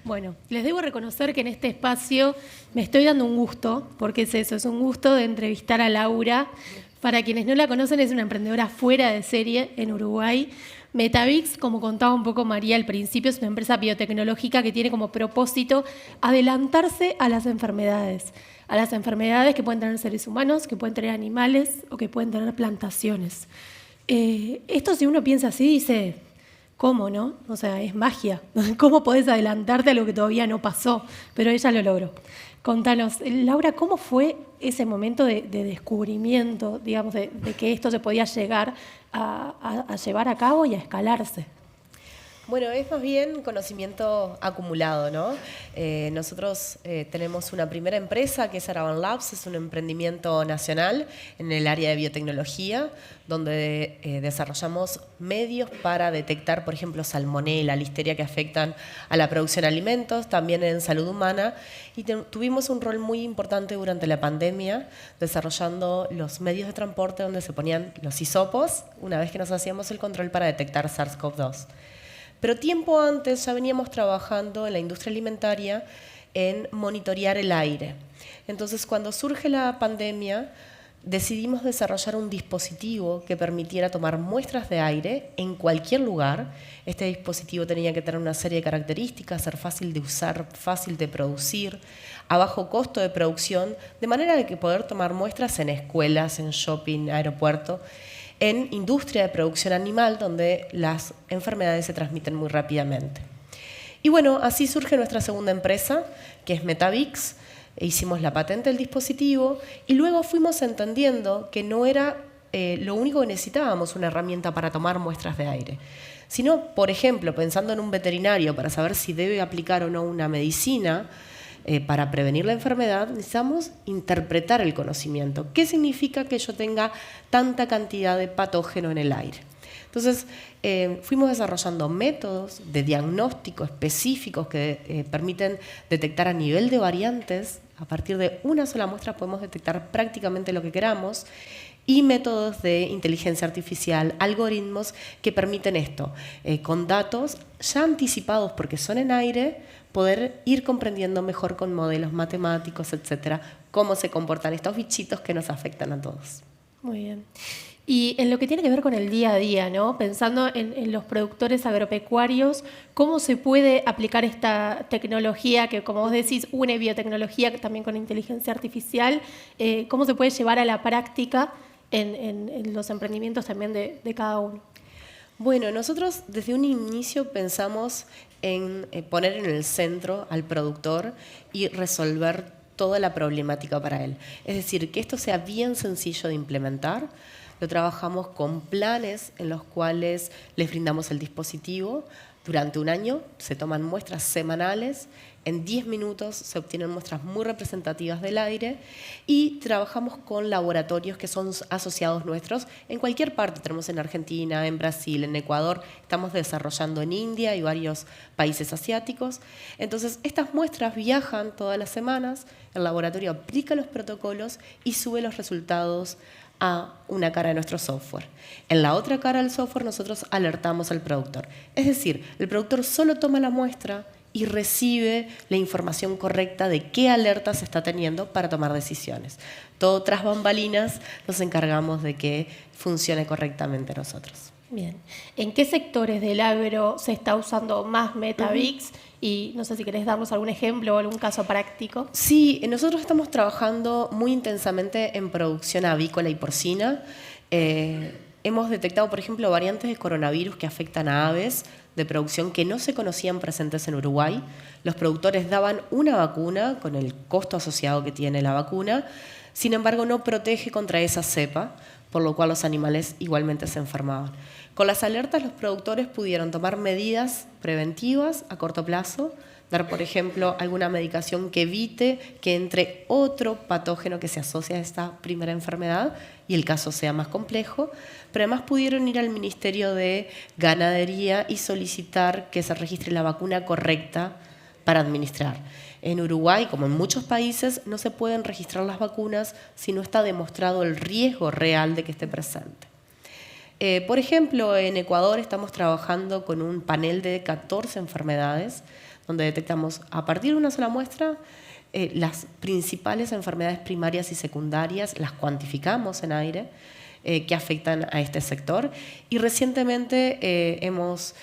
Bueno, les debo reconocer que en este espacio me estoy dando un gusto, porque es eso, es un gusto de entrevistar a Laura. Para quienes no la conocen, es una emprendedora fuera de serie en Uruguay. Metavix, como contaba un poco María al principio, es una empresa biotecnológica que tiene como propósito adelantarse a las enfermedades que pueden tener seres humanos, que pueden tener animales o que pueden tener plantaciones. Esto, si uno piensa así, dice, ¿cómo, no? O sea, es magia. ¿Cómo podés adelantarte a lo que todavía no pasó? Pero ella lo logró. Contanos, Laura, ¿cómo fue ese momento de descubrimiento, digamos, de que esto se podía llegar a llevar a cabo y a escalarse? Bueno, es más bien conocimiento acumulado, ¿no? Nosotros tenemos una primera empresa que es Araban Labs, es un emprendimiento nacional en el área de biotecnología, donde desarrollamos medios para detectar, por ejemplo, salmonela, listeria que afectan a la producción de alimentos, también en salud humana, y tuvimos un rol muy importante durante la pandemia, desarrollando los medios de transporte donde se ponían los hisopos, una vez que nos hacíamos el control para detectar SARS-CoV-2. Pero tiempo antes ya veníamos trabajando en la industria alimentaria en monitorear el aire. Entonces, cuando surge la pandemia, decidimos desarrollar un dispositivo que permitiera tomar muestras de aire en cualquier lugar. Este dispositivo tenía que tener una serie de características, ser fácil de usar, fácil de producir, a bajo costo de producción, de manera de que poder tomar muestras en escuelas, en shopping, aeropuerto, en industria de producción animal, donde las enfermedades se transmiten muy rápidamente. Y bueno, así surge nuestra segunda empresa, que es Metavix. Hicimos la patente del dispositivo y luego fuimos entendiendo que no era lo único que necesitábamos, una herramienta para tomar muestras de aire, sino, por ejemplo, pensando en un veterinario para saber si debe aplicar o no una medicina, para prevenir la enfermedad, necesitamos interpretar el conocimiento. ¿Qué significa que yo tenga tanta cantidad de patógeno en el aire? Entonces, fuimos desarrollando métodos de diagnóstico específicos que permiten detectar a nivel de variantes. A partir de una sola muestra podemos detectar prácticamente lo que queramos. Y métodos de inteligencia artificial, algoritmos que permiten esto, con datos ya anticipados porque son en aire, poder ir comprendiendo mejor con modelos matemáticos, etcétera, cómo se comportan estos bichitos que nos afectan a todos. Muy bien. Y en lo que tiene que ver con el día a día, ¿no? Pensando en los productores agropecuarios, ¿cómo se puede aplicar esta tecnología que, como vos decís, une biotecnología también con inteligencia artificial? ¿Cómo se puede llevar a la práctica en los emprendimientos también de cada uno? Bueno, nosotros desde un inicio pensamos en poner en el centro al productor y resolver toda la problemática para él. Es decir, que esto sea bien sencillo de implementar. Lo trabajamos con planes en los cuales les brindamos el dispositivo. Durante un año se toman muestras semanales, en 10 minutos se obtienen muestras muy representativas del aire y trabajamos con laboratorios que son asociados nuestros en cualquier parte. Tenemos en Argentina, en Brasil, en Ecuador, estamos desarrollando en India y varios países asiáticos. Entonces, estas muestras viajan todas las semanas, el laboratorio aplica los protocolos y sube los resultados a una cara de nuestro software. En la otra cara del software nosotros alertamos al productor. Es decir, el productor solo toma la muestra y recibe la información correcta de qué alerta se está teniendo para tomar decisiones. Todo tras bambalinas nos encargamos de que funcione correctamente nosotros. Bien. ¿En qué sectores del agro se está usando más Metavix? Y no sé si querés darnos algún ejemplo o algún caso práctico. Sí, nosotros estamos trabajando muy intensamente en producción avícola y porcina. Hemos detectado, por ejemplo, variantes de coronavirus que afectan a aves de producción que no se conocían presentes en Uruguay. Los productores daban una vacuna con el costo asociado que tiene la vacuna, sin embargo no protege contra esa cepa, por lo cual los animales igualmente se enfermaban. Con las alertas los productores pudieron tomar medidas preventivas a corto plazo, dar, por ejemplo, alguna medicación que evite que entre otro patógeno que se asocia a esta primera enfermedad y el caso sea más complejo, pero además pudieron ir al Ministerio de Ganadería y solicitar que se registre la vacuna correcta para administrar. En Uruguay, como en muchos países, no se pueden registrar las vacunas si no está demostrado el riesgo real de que esté presente. Por ejemplo, en Ecuador estamos trabajando con un panel de 14 enfermedades donde detectamos a partir de una sola muestra las principales enfermedades primarias y secundarias, las cuantificamos en aire, que afectan a este sector. Y recientemente hemos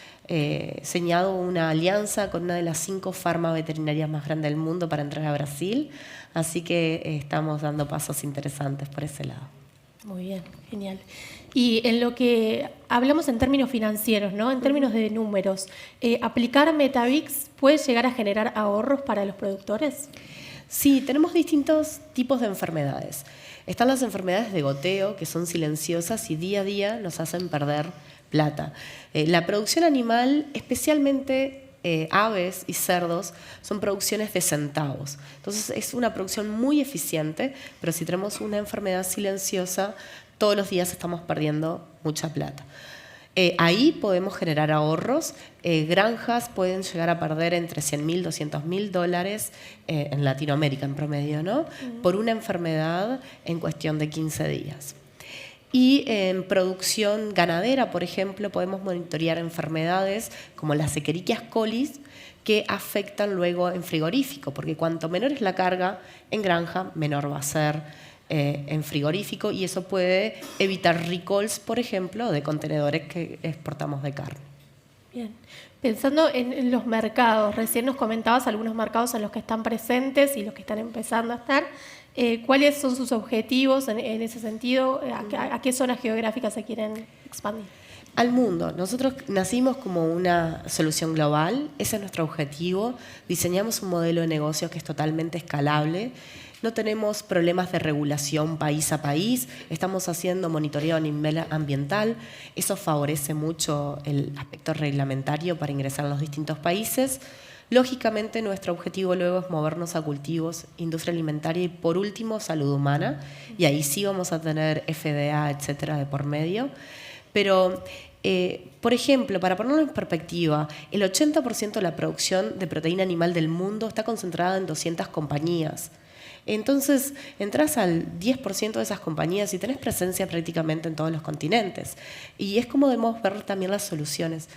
señalado una alianza con una de las 5 farmaveterinarias más grandes del mundo para entrar a Brasil, así que estamos dando pasos interesantes por ese lado. Muy bien, genial. Y en lo que hablamos en términos financieros, ¿no? En términos de números, ¿aplicar Metavix puede llegar a generar ahorros para los productores? Sí, tenemos distintos tipos de enfermedades. Están las enfermedades de goteo, que son silenciosas y día a día nos hacen perder plata. La producción animal, especialmente aves y cerdos, son producciones de centavos. Entonces es una producción muy eficiente, pero si tenemos una enfermedad silenciosa, todos los días estamos perdiendo mucha plata. Ahí podemos generar ahorros. Granjas pueden llegar a perder entre $100.000 y $200.000 en Latinoamérica en promedio, ¿no? Por una enfermedad en cuestión de 15 días. Y en producción ganadera, por ejemplo, podemos monitorear enfermedades como las Escherichia coli que afectan luego en frigorífico, porque cuanto menor es la carga en granja, menor va a ser en frigorífico, y eso puede evitar recalls, por ejemplo, de contenedores que exportamos de carne. Bien. Pensando en los mercados, recién nos comentabas algunos mercados en los que están presentes y los que están empezando a estar. ¿Cuáles son sus objetivos en ese sentido? ¿A qué zonas geográficas se quieren expandir? Al mundo. Nosotros nacimos como una solución global, ese es nuestro objetivo. Diseñamos un modelo de negocio que es totalmente escalable. No tenemos problemas de regulación país a país, estamos haciendo monitoreo a nivel ambiental, eso favorece mucho el aspecto reglamentario para ingresar a los distintos países. Lógicamente, nuestro objetivo luego es movernos a cultivos, industria alimentaria y, por último, salud humana, y ahí sí vamos a tener FDA, etcétera, de por medio. Pero, por ejemplo, para ponerlo en perspectiva, el 80% de la producción de proteína animal del mundo está concentrada en 200 compañías. Entonces, entras al 10% de esas compañías y tenés presencia prácticamente en todos los continentes. Y es como debemos ver también las soluciones.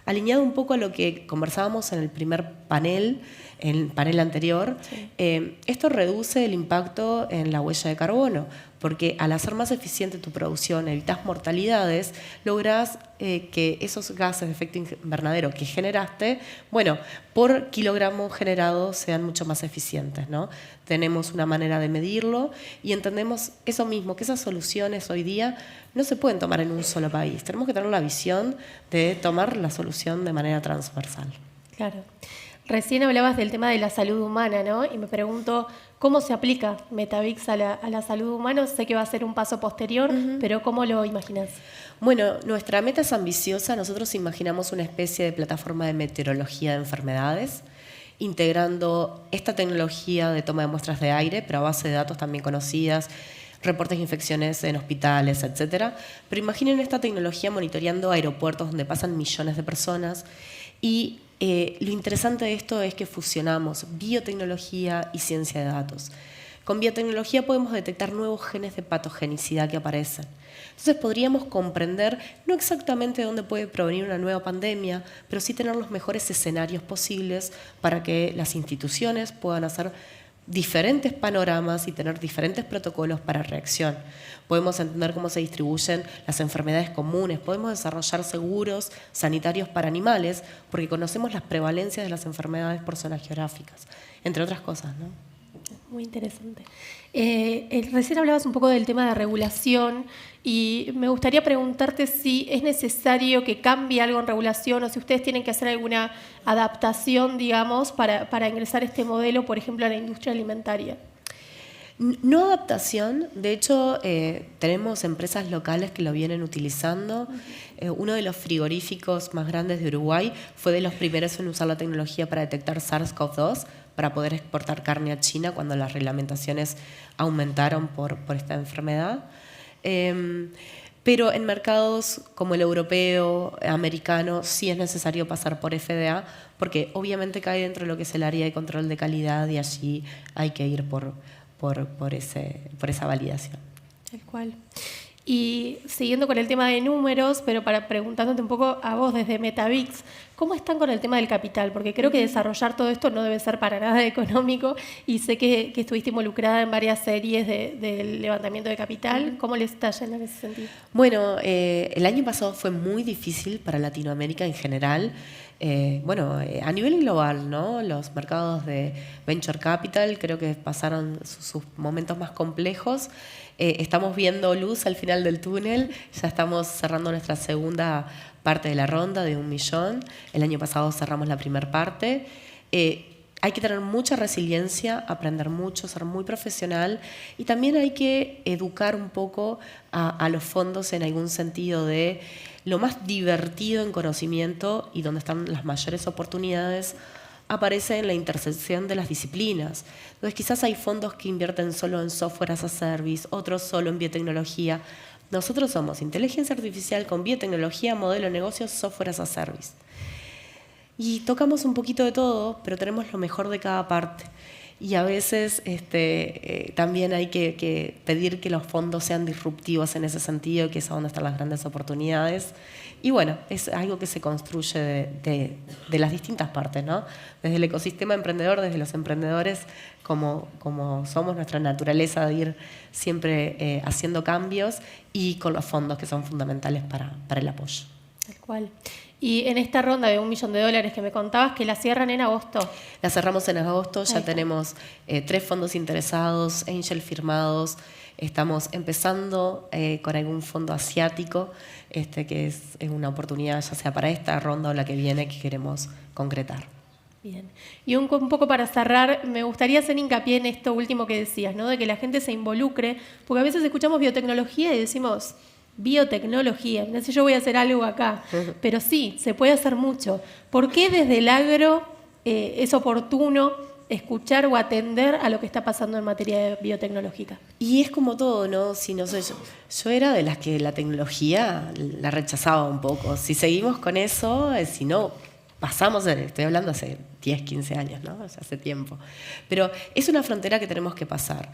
Alineado un poco a lo que conversábamos en el primer panel, en el panel anterior, sí. Esto reduce el impacto en la huella de carbono, porque al hacer más eficiente tu producción, evitas mortalidades, lográs que esos gases de efecto invernadero que generaste, bueno, por kilogramo generado sean mucho más eficientes, ¿no? Tenemos una manera de medirlo y entendemos eso mismo, que esas soluciones hoy día no se pueden tomar en un solo país. Tenemos que tener la visión de tomar la solución de manera transversal. Claro. Recién hablabas del tema de la salud humana, ¿no? Y me pregunto, ¿cómo se aplica Metavix a la salud humana? Sé que va a ser un paso posterior, pero ¿cómo lo imaginas? Bueno, nuestra meta es ambiciosa. Nosotros imaginamos una especie de plataforma de meteorología de enfermedades, integrando esta tecnología de toma de muestras de aire, pero a base de datos también conocidas, reportes de infecciones en hospitales, etcétera. Pero imaginen esta tecnología monitoreando aeropuertos donde pasan millones de personas. Y lo interesante de esto es que fusionamos biotecnología y ciencia de datos. Con biotecnología podemos detectar nuevos genes de patogenicidad que aparecen. Entonces podríamos comprender no exactamente de dónde puede provenir una nueva pandemia, pero sí tener los mejores escenarios posibles para que las instituciones puedan hacer diferentes panoramas y tener diferentes protocolos para reacción. Podemos entender cómo se distribuyen las enfermedades comunes, podemos desarrollar seguros sanitarios para animales, porque conocemos las prevalencias de las enfermedades por zonas geográficas, entre otras cosas, ¿no? Muy interesante. Recién hablabas un poco del tema de regulación y me gustaría preguntarte si es necesario que cambie algo en regulación o si ustedes tienen que hacer alguna adaptación, digamos, para ingresar este modelo, por ejemplo, a la industria alimentaria. No adaptación, de hecho tenemos empresas locales que lo vienen utilizando. Uno de los frigoríficos más grandes de Uruguay fue de los primeros en usar la tecnología para detectar SARS-CoV-2 para poder exportar carne a China cuando las reglamentaciones aumentaron por esta enfermedad. Pero en mercados como el europeo, americano, sí es necesario pasar por FDA porque obviamente cae dentro de lo que es el área de control de calidad y allí hay que ir por esa validación. Tal cual. Y siguiendo con el tema de números, pero preguntándote un poco a vos desde Metavix, ¿cómo están con el tema del capital? Porque creo que desarrollar todo esto no debe ser para nada económico y sé que estuviste involucrada en varias series del levantamiento de capital. ¿Cómo les está yendo en ese sentido? Bueno, el año pasado fue muy difícil para Latinoamérica en general. A nivel global, ¿no? Los mercados de venture capital creo que pasaron sus momentos más complejos. Estamos viendo luz al final del túnel, ya estamos cerrando nuestra segunda parte de la ronda de 1 millón. El año pasado cerramos la primera parte. Hay que tener mucha resiliencia, aprender mucho, ser muy profesional y también hay que educar un poco a los fondos en algún sentido de lo más divertido en conocimiento y donde están las mayores oportunidades aparece en la intersección de las disciplinas. Entonces quizás hay fondos que invierten solo en software as a service, otros solo en biotecnología. Nosotros somos inteligencia artificial con biotecnología, modelo de negocios, software as a service. Y tocamos un poquito de todo, pero tenemos lo mejor de cada parte. Y a veces también hay que pedir que los fondos sean disruptivos en ese sentido, que es a donde están las grandes oportunidades. Y bueno, es algo que se construye de las distintas partes, ¿no? Desde el ecosistema emprendedor, desde los emprendedores, como somos nuestra naturaleza de ir siempre haciendo cambios, y con los fondos que son fundamentales para el apoyo. Tal cual. Y en esta ronda de $1 millón que me contabas, que la cierran en agosto. La cerramos en agosto, ya tenemos 3 fondos interesados, angel firmados. Estamos empezando con algún fondo asiático, que es una oportunidad ya sea para esta ronda o la que viene que queremos concretar. Bien. Y un poco para cerrar, me gustaría hacer hincapié en esto último que decías, ¿no? De que la gente se involucre, porque a veces escuchamos biotecnología y decimos biotecnología, no sé, yo voy a hacer algo acá, pero sí, se puede hacer mucho. ¿Por qué desde el agro es oportuno escuchar o atender a lo que está pasando en materia de biotecnológica? Y es como todo, ¿no? Si no sé, yo era de las que la tecnología la rechazaba un poco. Si seguimos con eso, si no, pasamos, estoy hablando hace 10, 15 años, ¿no? O sea, hace tiempo. Pero es una frontera que tenemos que pasar.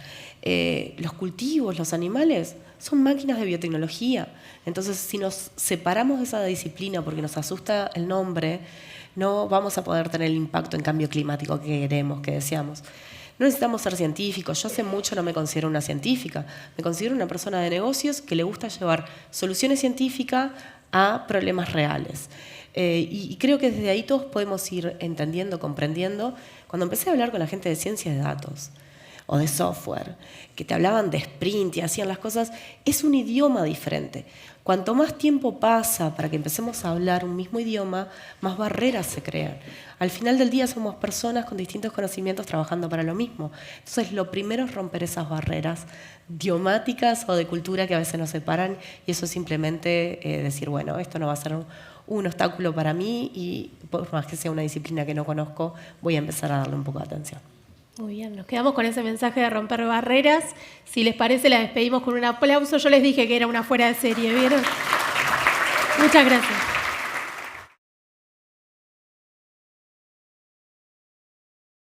Los cultivos, los animales, son máquinas de biotecnología. Entonces, si nos separamos de esa disciplina porque nos asusta el nombre, no vamos a poder tener el impacto en cambio climático que queremos, que deseamos. No necesitamos ser científicos. Yo hace mucho no me considero una científica. Me considero una persona de negocios que le gusta llevar soluciones científicas a problemas reales. Y creo que desde ahí todos podemos ir entendiendo, comprendiendo. Cuando empecé a hablar con la gente de ciencia de datos o de software, que te hablaban de sprint y hacían las cosas, es un idioma diferente. Cuanto más tiempo pasa para que empecemos a hablar un mismo idioma, más barreras se crean. Al final del día somos personas con distintos conocimientos trabajando para lo mismo. Entonces, lo primero es romper esas barreras idiomáticas o de cultura que a veces nos separan, y eso es simplemente decir, bueno, esto no va a ser un obstáculo para mí y por más que sea una disciplina que no conozco, voy a empezar a darle un poco de atención. Muy bien, nos quedamos con ese mensaje de romper barreras. Si les parece, la despedimos con un aplauso. Yo les dije que era una fuera de serie, ¿vieron? Muchas gracias.